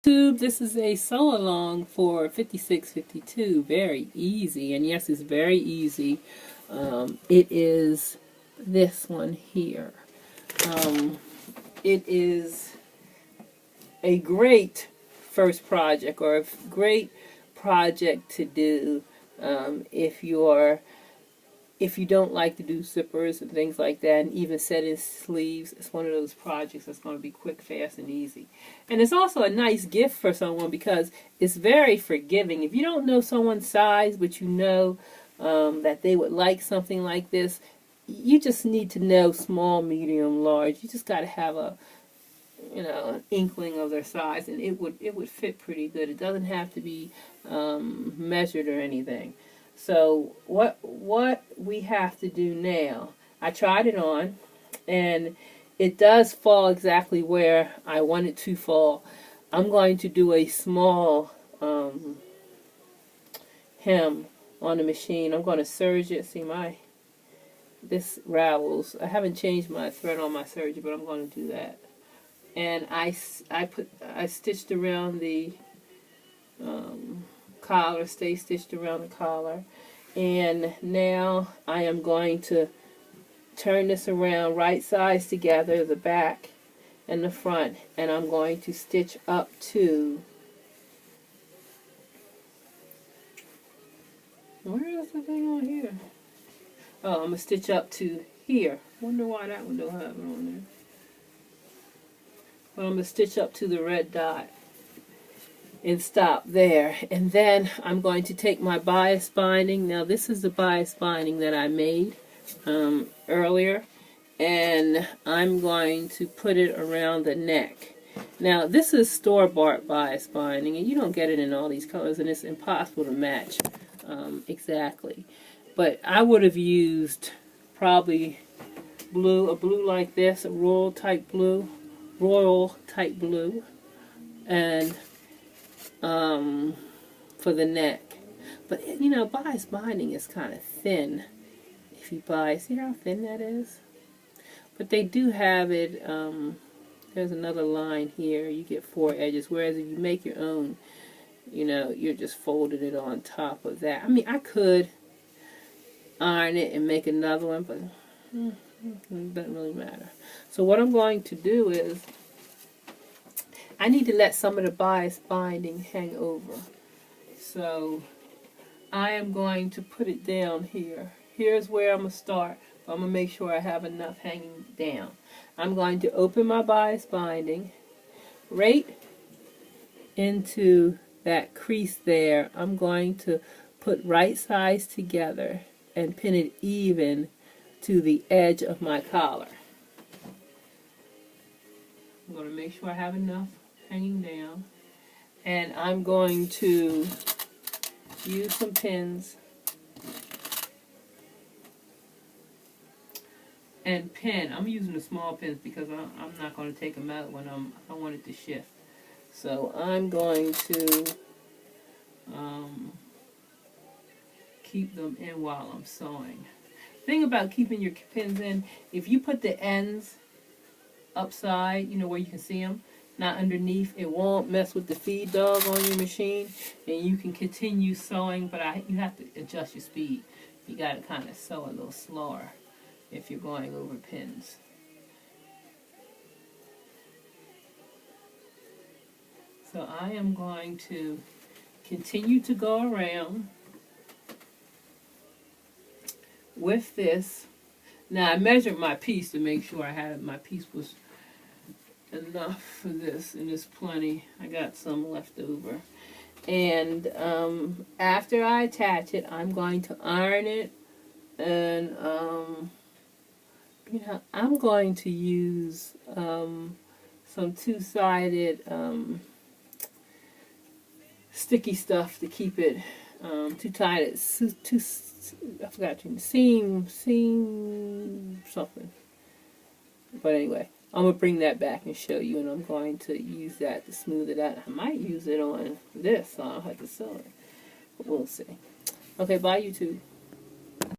This is a sew along for 5652. Very easy, and yes, it's very easy. It is this one here. It is a great first project, or a great project to do if you don't like to do zippers and things like that, and even set in sleeves. It's one of those projects that's going to be quick, fast, and easy. And it's also a nice gift for someone because it's very forgiving. If you don't know someone's size, but you know that they would like something like this, you just need to know small, medium, large. You just got to have an inkling of their size, and it would fit pretty good. It doesn't have to be measured or anything. So what we have to do now, I tried it on, and it does fall exactly where I want it to fall. I'm going to do a small hem on the machine. I'm going to serge it. See, this ravels. I haven't changed my thread on my serger, but I'm going to do that. And I stitched around the collar, stay stitched around the collar, and now I am going to turn this around right sides together, the back and the front, and I'm going to stitch up to, where is the thing on here? Oh, I'm going to stitch up to here. Wonder why that one don't have it on there. But I'm going to stitch up to the red dot and stop there. And then I'm going to take my bias binding. Now this is the bias binding that I made earlier, and I'm going to put it around the neck. Now this is store-bought bias binding, and you don't get it in all these colors, and it's impossible to match exactly. But I would have used probably a blue like this, a royal type blue, and for the neck. But bias binding is kind of thin. If you see how thin that is? But they do have it, there's another line here, you get 4 edges, whereas if you make your own, you're just folding it on top of that. I mean, I could iron it and make another one, but it doesn't really matter. So what I'm going to do is, I need to let some of the bias binding hang over. So I am going to put it down here. Here's where I'm going to start. I'm going to make sure I have enough hanging down. I'm going to open my bias binding right into that crease there. I'm going to put right sides together and pin it even to the edge of my collar. I'm going to make sure I have enough hanging down, and I'm going to use some pins and pin. I'm using the small pins because I'm not going to take them out when I want it to shift. So I'm going to keep them in while I'm sewing. Thing about keeping your pins in, if you put the ends upside, where you can see them, not underneath, it won't mess with the feed dog on your machine, and you can continue sewing, but you have to adjust your speed. You got to kind of sew a little slower if you're going over pins. So I am going to continue to go around with this. Now I measured my piece to make sure my piece was enough for this, and there's plenty. I got some left over. And after I attach it, I'm going to iron it, and I'm going to use some two-sided sticky stuff to keep it two-sided, I forgot seam something. But anyway, I'm going to bring that back and show you, and I'm going to use that to smooth it out. I might use it on this, so I don't have to sew it. But we'll see. Okay, bye YouTube.